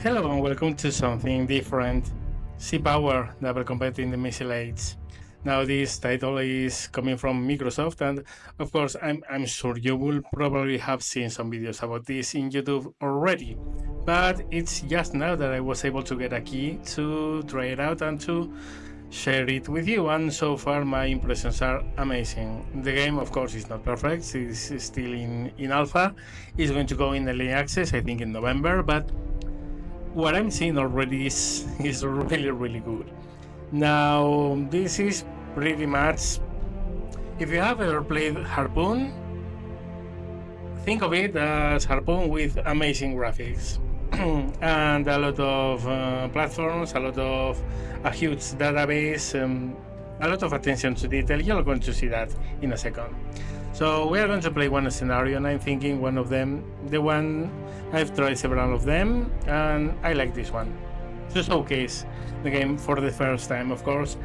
Hello and welcome to something different. Sea Power, Naval Combating the Missile Aids. Now this title is coming from Microsoft, and of course I'm sure you will probably have seen some videos about this in YouTube already. But it's just now that I was able to get a key to try it out and to share it with you, and so far my impressions are amazing. The game of course is not perfect, it's still in alpha. It's going to go in early access I think in November, but what I'm seeing already is really good. Now this is pretty much, if you have ever played Harpoon, think of it as Harpoon with amazing graphics and a lot of platforms, a lot of a huge database, a lot of attention to detail. You're going to see that in a second. So we are going to play one scenario, and I'm thinking one of them, the one I've tried several of them, and I like this one to showcase the game for the first time. Of course,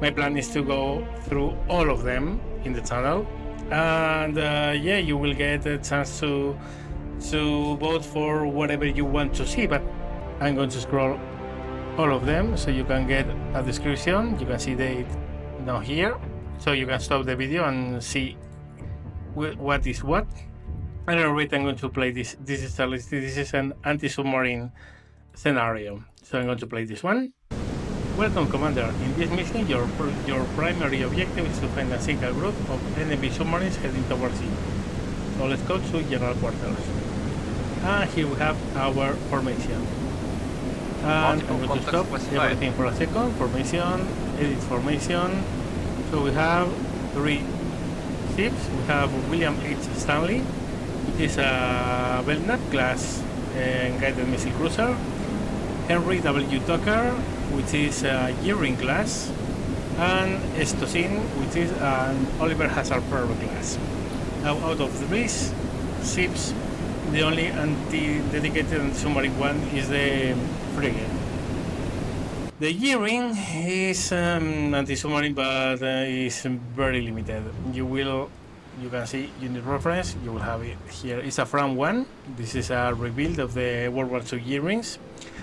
my plan is to go through all of them in the channel, and yeah, you will get a chance to vote for whatever you want to see. But I'm going to scroll all of them so you can get a description. You can see it now here, so you can stop the video and see what is what. And already I'm going to play this. This is an anti-submarine scenario, so I'm going to play this one. Welcome, Commander. In this mission, your primary objective is to find a single group of enemy submarines heading towards you. So let's go to general quarters. And here we have our formation. And I'm going to stop everything for a second. Formation, edit formation. So we have 3 ships. We have William H. Stanley, which is a Belknap class guided missile cruiser. Henry W. Tucker, which is a Gearing class, and Estosin, which is an Oliver Hazard Pearl class. Now, out of the 3 ships, the only dedicated anti-submarine one is the frigate. The Gearing is anti-submarine, but is very limited. You can see unit reference. You will have it here. It's a Fram 1. This is a rebuild of the World War II Gearings.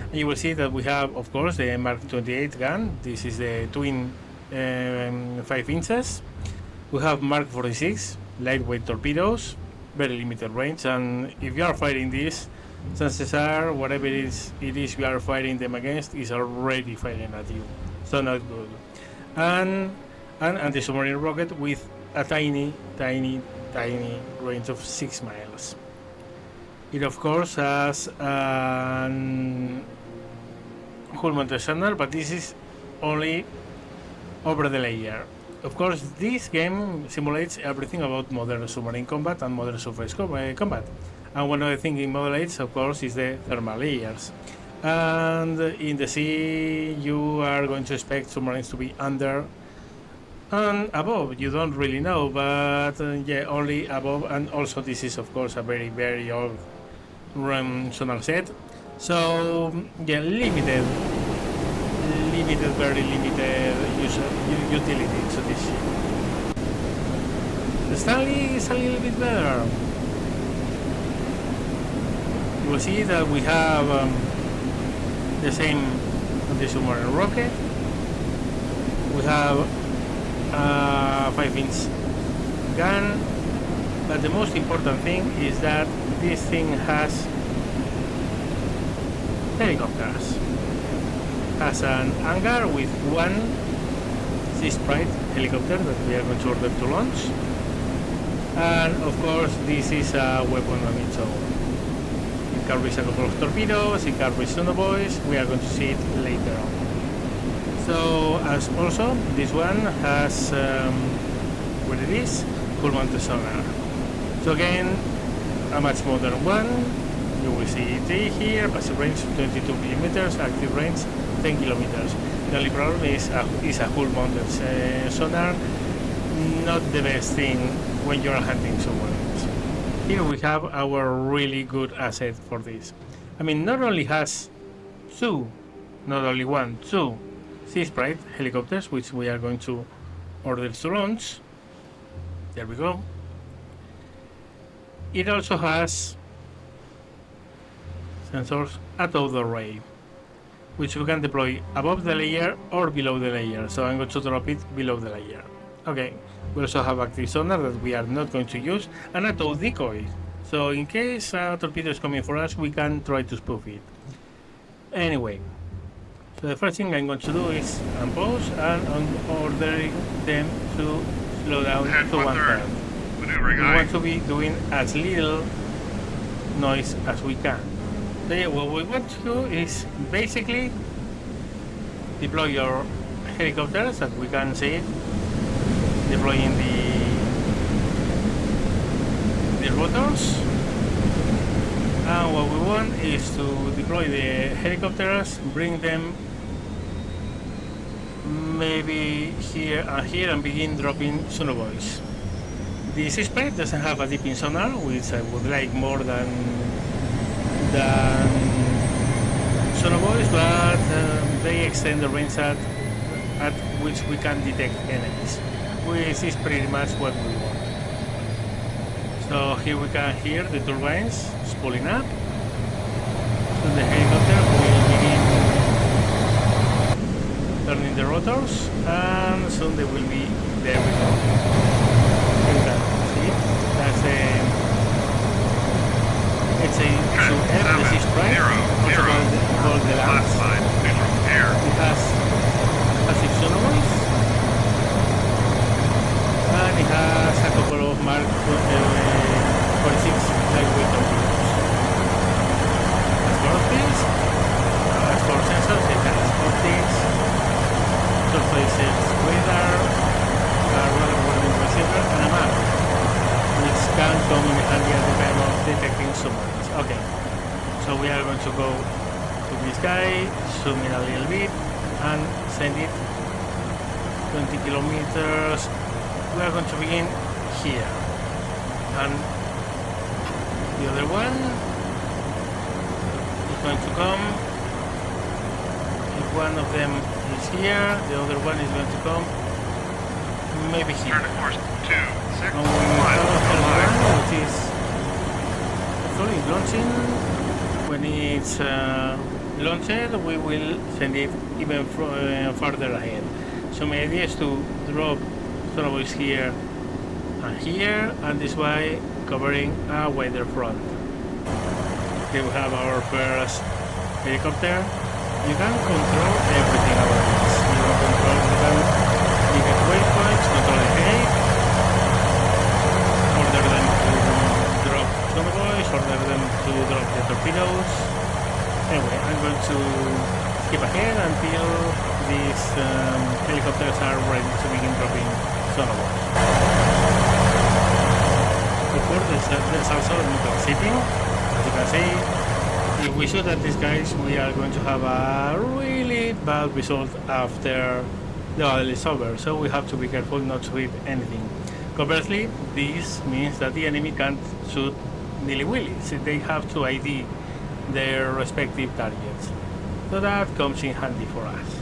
And you will see that we have, of course, the Mark 28 gun. This is the twin 5 inches. We have Mark 46 lightweight torpedoes, very limited range. And if you are fighting this, chances are whatever it is you are fighting them against is already firing at you, so not good. And an anti-submarine rocket with a tiny range of 6 miles. It of course has an hull mounted sonar, but this is only over the layer. Of course, this game simulates everything about modern submarine combat and modern surface combat. And one of the things in Model 8, of course, is the thermal layers. And in the sea, you are going to expect submarines to be under and above. You don't really know, but yeah, only above. And also, this is, of course, a very old sonar set. So, yeah, limited, very limited utility to this ship. The Stanley is a little bit better. You will see that we have the same anti-submarine rocket. We have a 5-inch gun, but the most important thing is that this thing has helicopters. Has an hangar with 1 Sea Sprite helicopter that we are going to order to launch. And of course, this is a weapon on its own. It carries a couple of torpedoes, it carries sonobuoys. We are going to see it later on. So, as also, this one has, what it is, hull mounted sonar. So again, a much modern one. You will see it here, passive range 22 kilometers, active range 10 kilometers. The only problem is a hull mounted sonar, not the best thing when you are hunting submarines. Here we have our really good asset for this. I mean, not only has 2, not only 1, 2 Sea Sprite helicopters, which we are going to order to launch. There we go. It also has sensors a tow array, which we can deploy above the layer or below the layer. So I'm going to drop it below the layer. Okay, we also have active sonar that we are not going to use, and a tow decoy. So in case a torpedo is coming for us, we can try to spoof it. Anyway, so the first thing I'm going to do is unpause and order them to slow down to 1/3. We want to be doing as little noise as we can. So yeah, what we want to do is basically deploy your helicopters that we can see deploying the rotors. And what we want is to deploy the helicopters, bring them maybe here and begin dropping sonobuoys. This spec doesn't have a dipping sonar, which I would like more than sonobuoys, but they extend the range at which we can detect enemies, which is pretty much what we want. So here we can hear the turbines spooling up. So the helicopter will begin turning the rotors, and soon they will be there. We go. You can see that's it's a F strike, also called the lance. It has passive sonobuoys, and it has a couple of Mark 46 lightweight torpedoes. As for optics, as for sensors, it has optics, surfaces radar, radar warning receiver, and a map, which can come in handy at the time of detecting submarines. Okay, so we are going to go to this guy, zoom in a little bit, and send it 20 kilometers. We are going to begin here, and the other one is going to come. If one of them is here, the other one is going to come maybe here. Turn course 2, 6, and we will have a third one, which is actually launching. When it's launched, we will send it even farther ahead. So my idea is to drop sonobuoys here and here, and this way covering a wider front. Here we have our first helicopter. You can control everything about this. You can detect waypoints, control the height, order them to drop sonobuoys, order them to drop the torpedoes. Anyway, I'm going to skip ahead until these helicopters are ready to begin dropping sonobuoys. Of course, there's also neutral seating. As you can see, if we shoot at these guys, we are going to have a really bad result after the battle is over, so we have to be careful not to hit anything. Conversely, this means that the enemy can't shoot nilly-willy, so they have to ID their respective targets. So that comes in handy for us.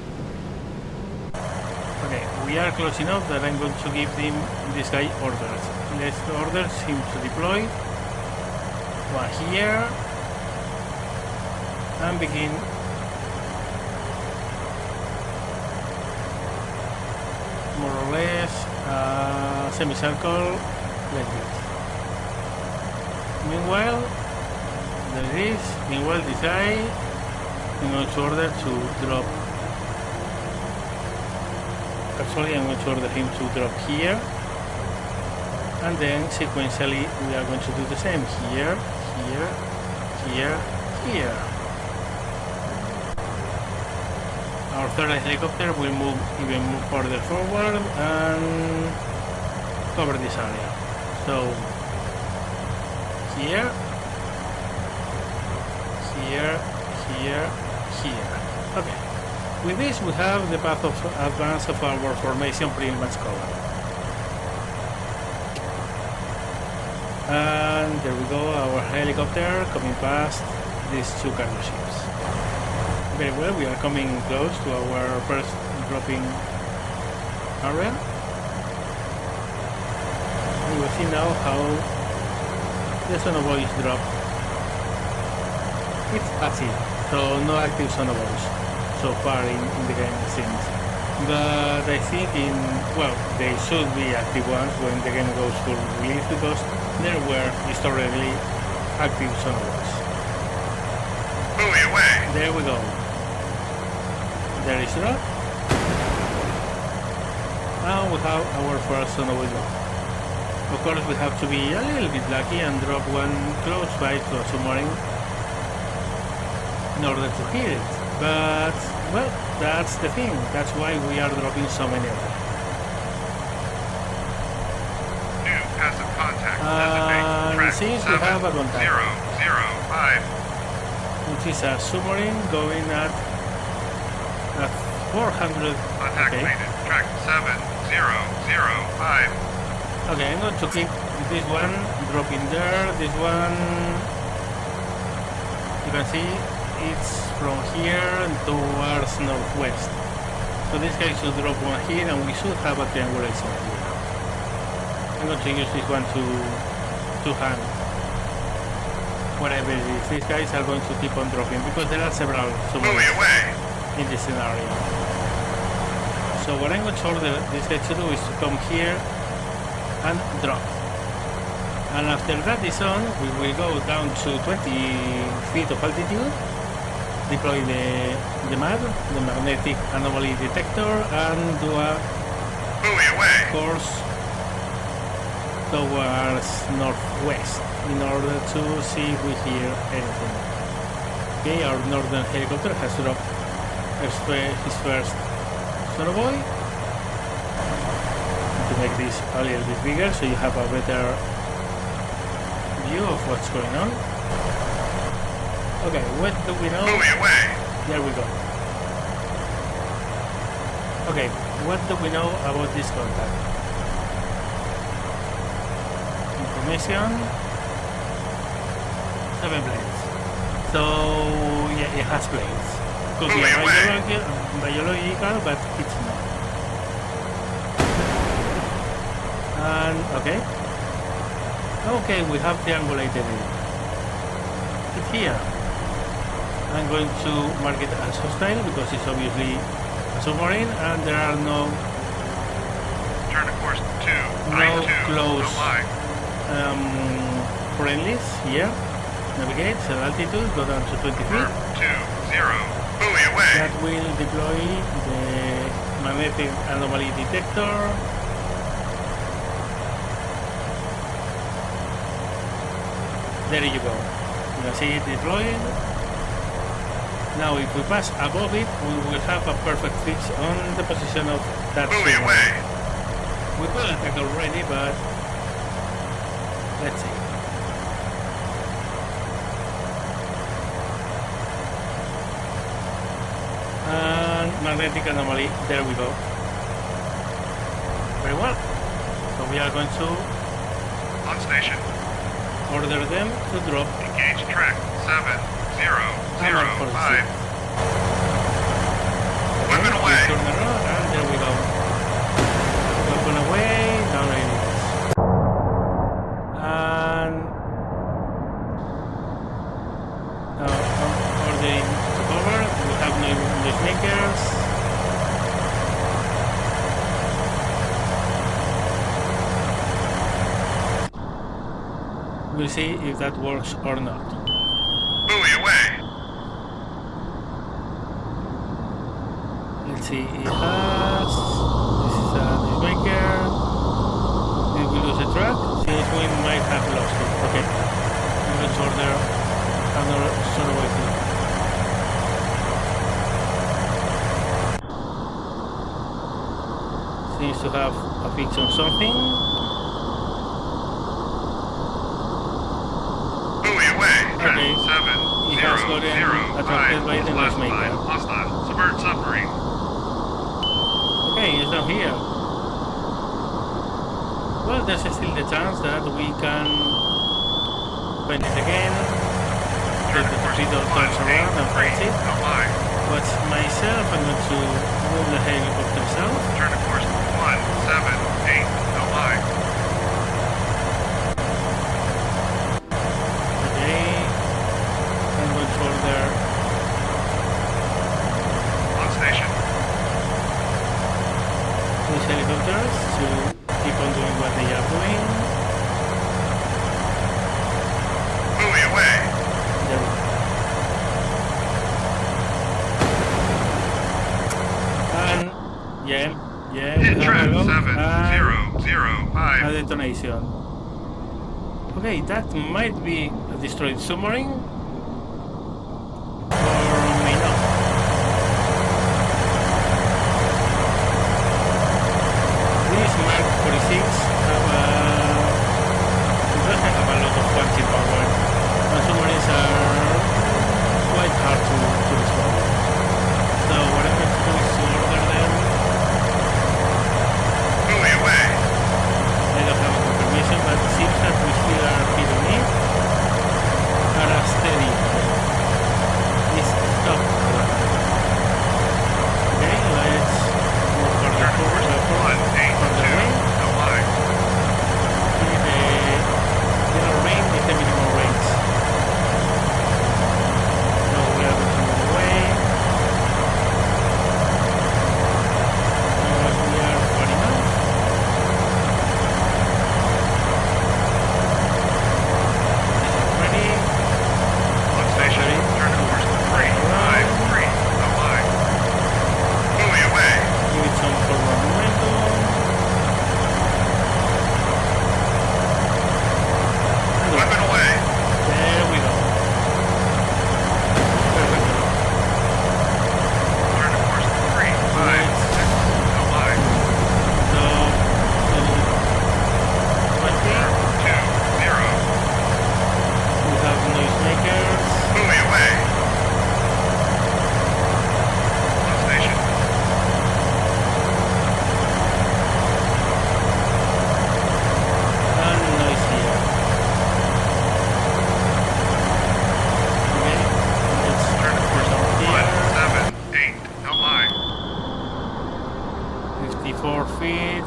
Okay, we are close enough that I'm going to give this guy orders. Let's order him to deploy. One here. And begin more or less semicircle like this. Meanwhile, there it is. Meanwhile, this guy, I'm going to order to drop. Actually, I'm going to order him to drop here, and then sequentially we are going to do the same here, here, here, here. Our third helicopter will move even further forward and cover this area. So here, here, here, here. Okay. With this, we have the path of advance of our formation pretty much covered. And there we go, our helicopter coming past these two cargo ships. Very well, we are coming close to our first dropping area. You will see now how the sonobuoys drop. It's passive. So no active sonobuoys so far in the game, it seems. But I think they should be active ones when the game goes full release, because there were historically active sonobuoys. Buoy away. There we go. There is drop. And we have our first sonobuoy drop. Of course, we have to be a little bit lucky and drop one close by to a submarine in order to hit it. But, well, that's the thing. That's why we are dropping so many of them. New passive contact. Designate track since we have a contact, 005, which is a submarine going at 400. contact Okay. rated. Track 7005. Okay, I'm going to keep this one dropping there. This one, you can see it's from here towards northwest. So this guy should drop one here, and we should have a triangulation here. I'm going to use this one to hand whatever it is. These guys are going to keep on dropping because there are several Buoy submarines away. in this scenario. So what I'm going to order this guy to do is to come here and drop. And after that is on, we will go down to 20 feet of altitude, deploy the MAD, the magnetic anomaly detector, and do a Buoy away. course towards northwest in order to see if we hear anything. Okay, our northern helicopter has dropped his first sonobuoy. To make this a little bit bigger so you have a better view of what's going on. Okay, what do we know? Buoy away. There we go. Okay, what do we know about this contact? Information. 7 blades. So yeah, it has blades. Could be a biological, but it's not. And okay, we have triangulated it. It's here. I'm going to mark it as hostile because it's obviously a submarine, and there are no Turn to course 292. close No line. friendlies here. Navigate, set altitude, go down to 20 feet. Firm 20. Buoy away. That will deploy the magnetic anomaly detector. There you go. You can see it deployed. Now if we pass above it, we will have a perfect fix on the position of that Buoy submarine. away. We could attack already, but let's see. And magnetic anomaly, there we go. Very well. So we are going to On station. order them to drop. Engage track 7005. Weapon away. Turn around, and there we go. Weapon away, down it is. And now ordering to cover. We have no makers. We'll see if that works or not. Buoy away. Let's see, it has. This is a maker. Did we lose a track? Since we might have lost it. Okay. I'm going to order another sonobuoy here. Seems to have a fix on something. Buoy away. Track Okay. 7005. It has gotten attracted by the noise maker. Hostile. Submerged submarine. Okay, it's down here. Well, there's still the chance that we can find it again. Turn Get to the course torpedo turns around and finds it. No line. But myself, I'm going to move the helicopter south. Turn to course 178. No line. Okay. I'm going to order officers to keep on doing what they are doing. Buoy away. There we go. And yeah, we Hit have trap a log 7005. and a detonation. Okay, that might be a destroyed submarine, or may not. This Mark 46 doesn't have a lot of quantity power, and submarines are quite hard to destroy. So what I'm going to do is to order them. Buoy away. I don't have a confirmation, but it seems that we still are hitting it at a steady. It's stopped, however. Okay, let's move further forward, further away. No line. See, the yellow ring is the minimum range. So we are going to move away. Now as we are far enough. This is ready. On station. Turn course 353. No line. Buoy away. Give it some forward momentum. And Weapon away. there we go. Perfect. Turn course 356. No line. So, 20. 20. We have noisemakers. Buoy away. On station. And noise here. Okay, let's Turn course down here. 178. No line. 54 feet.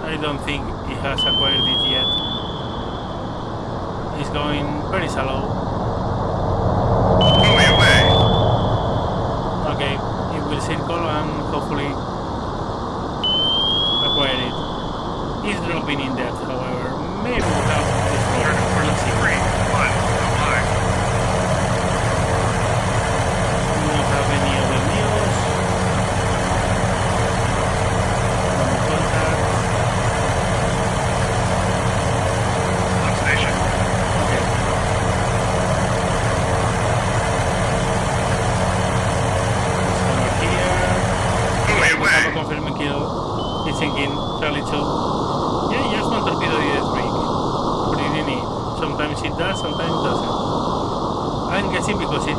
I don't think it has acquired it yet. It's going very slow. Buoy away. Okay, it will circle and hopefully acquire it. It's dropping in depth, however. Maybe we'll have this Turn road. course Let's see. 3 1. No line. We don't have any other news. No more contacts. On station. Okay. Let's come over here. Buoy We have a away. confirming kill. It's sinking Charlie 2. Yeah, just one torpedo did break. Pretty neat. Sometimes it does, sometimes it doesn't. I'm guessing because it.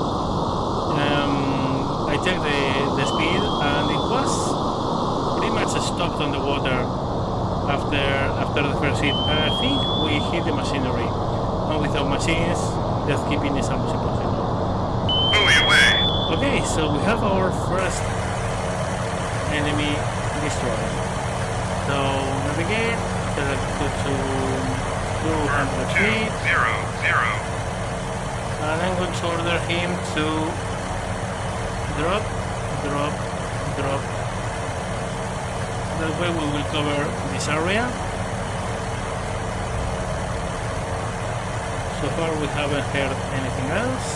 I checked the speed and it was pretty much stopped on the water after the first hit. I think we hit the machinery. And without machines, just keeping is almost impossible. Buoy away. Okay, so we have our first enemy destroyed. So navigate, select to 200 feet, 200. and I'm going to order him to drop. That way we will cover this area. So far we haven't heard anything else.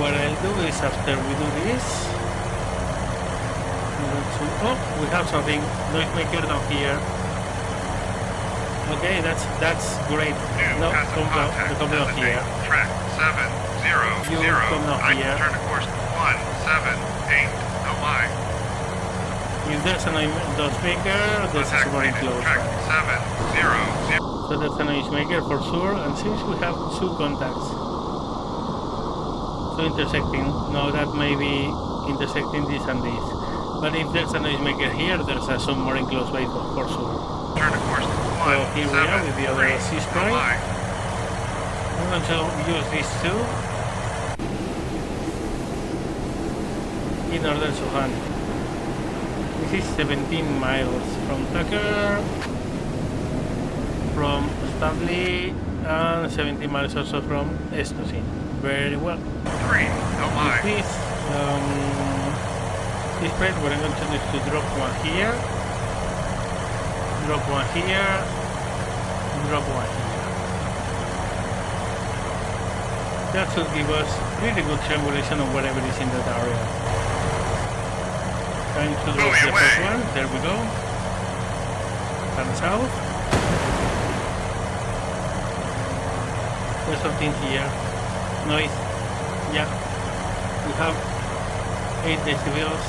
What I'll do is after we do this, I'm going to, oh, we have something, noisemaker down here. Okay, that's great. New No, passive contact. come down here. Track 700. You come down here. Turn to course 178. No line. If there's a noisemaker, there's a Contact submarine rated. close Track by. 700. So that's a noisemaker for sure, and since we have two contacts, so intersecting, no, that may be intersecting this and this. But if there's a noisemaker here, there's a submarine close by for sure. Turn to course 173. So here we are with the other sea No sprite. line. I'm going to use these two in order to hunt. This is 17 miles from Tucker, from Stanley, and 17 miles also from Estosin. Very well. 3, no mind. This spread, what I'm going to do is to drop one here, drop one here, drop one here. That should give us pretty good triangulation of whatever is in that area. Time to drop the first one. There we go. Turn south. There's something here. Noise. Yeah. We have 8 decibels.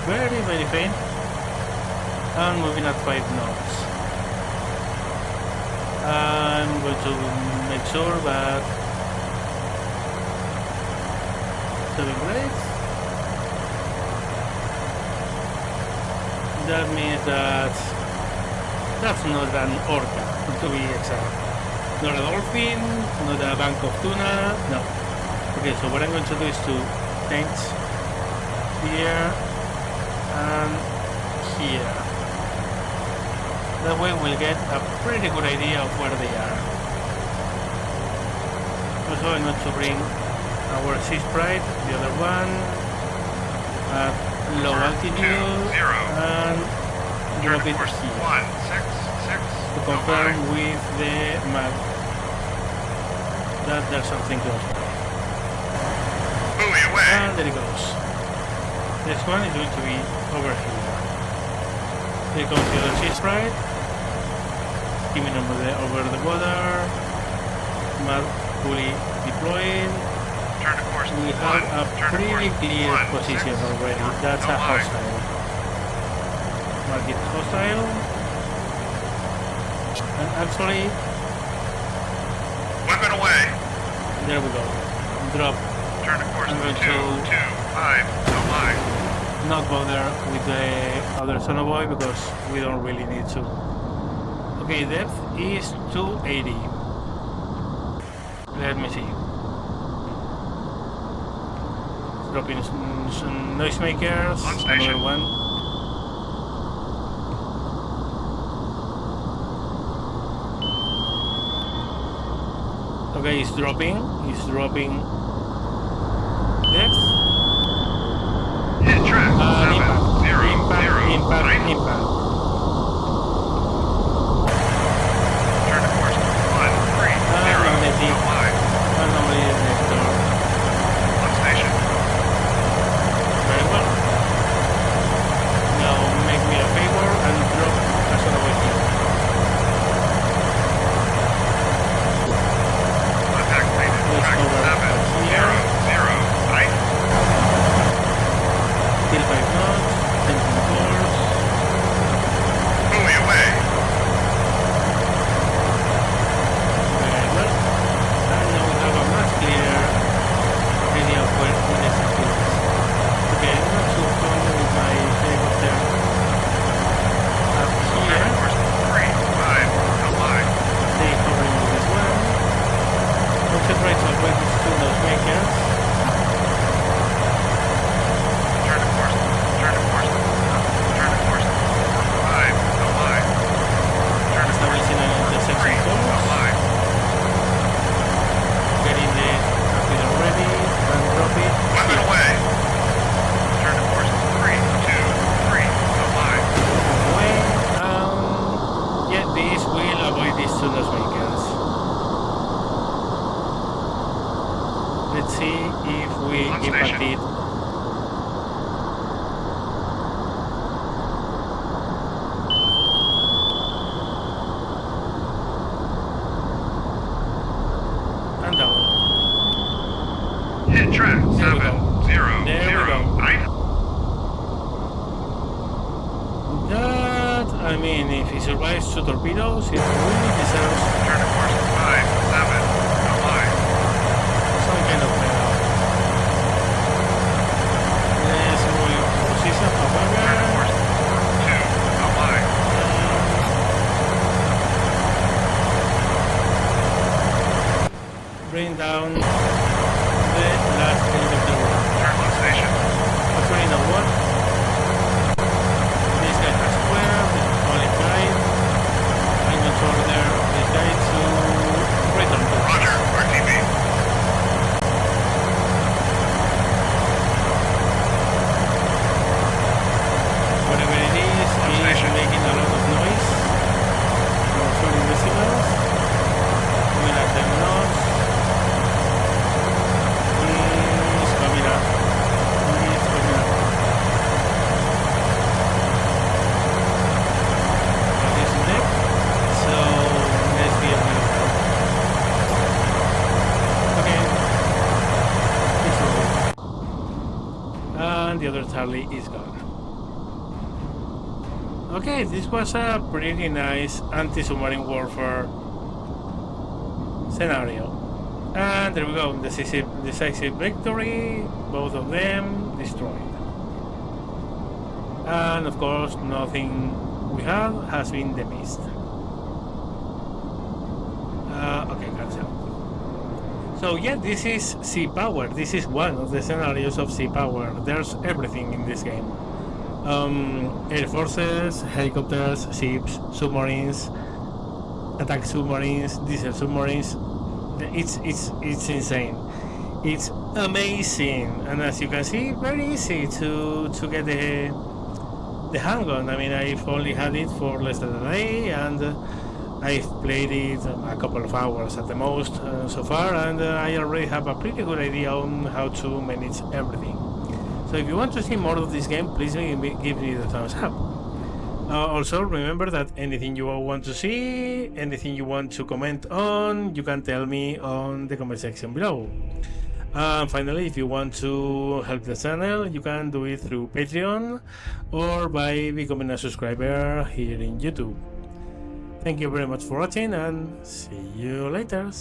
Very, very faint. And moving at 5 knots. I'm going to make sure that 7 blades. That means that that's not an orca, to be exact. Not a dolphin, not a bank of tuna, no. Okay, so what I'm going to do is to change here and here. That way we'll get a pretty good idea of where they are. Also, I'm going to bring our Sea Sprite, the other one, at low altitude, and drop it here to confirm with the map that there's something close by. And there it goes. This one is going to be over here. Here comes the other Sea Sprite. Skimming over the water. Map fully deployed. We have a pretty clear position already. That's a hostile. Mark it hostile. And actually, weapon away. There we go. Drop. Turn to course. I'm going 2, 5, no mind. not bother with the other sonobuoy because we don't really need to. Okay, depth is 280. Let me see. Dropping some noisemakers. Another one. Okay, it's dropping. It's dropping. Depth. Hit track. 7, 0, impact. 0, Impact. 9. Impact. Turn to course 1, 3, 0, no mind. Anomaly detector. On station. Very well. Now make me a favor and drop a sonobuoy here. Contact completed. Let's Track over 7, 0, 0, 9. Still 5 knots. 10 course. Buoy away. Very well. And now we have a much clearer idea of where it exactly is. Okay, I'm going to come with my helicopter up Turn here. to course 3, 5, no mind. Stay hovering with this one. Concentrate to avoid these two noisemakers. Turn to course 5, no mind. Turn to course Establishing an 3, intersection no course. mind. Getting the torpedo ready and drop it. Weapon away. Turn to course 3, 2, 3, no mind. Away. Yeah, this will avoid these two noisemakers. Let's see if we On impact station. it. And down. Hit track There we 7, go. 0, There we 0, go. 9. That, I mean, if he survives two torpedoes, it really deserves Turn to course 5, 7, no mind. some kind of medal. Let's move into position, Turn to however. course 4, 2, no mind. Bring down the last helicopter. Turn on station. Actually, you know what? This guy has 12, this only 5. I'm going to order this guy to return to us. Roger, RTB. the other Charlie is gone. Okay, this was a pretty nice anti-submarine warfare scenario. And there we go, decisive victory, both of them destroyed. And of course, nothing we have has been demissed. Okay, cancel. So yeah, this is sea power. This is one of the scenarios of sea power. There's everything in this game. Air forces, helicopters, ships, submarines, attack submarines, diesel submarines. It's insane. It's amazing, and as you can see, very easy to get the hang on. I mean, I've only had it for less than a day, and I've played it a couple of hours at the most so far, and I already have a pretty good idea on how to manage everything. So if you want to see more of this game, please give me the thumbs up. Also, remember that anything you want to see, anything you want to comment on, you can tell me on the comment section below. Finally, if you want to help the channel, you can do it through Patreon or by becoming a subscriber here in YouTube. Thank you very much for watching, and see you later.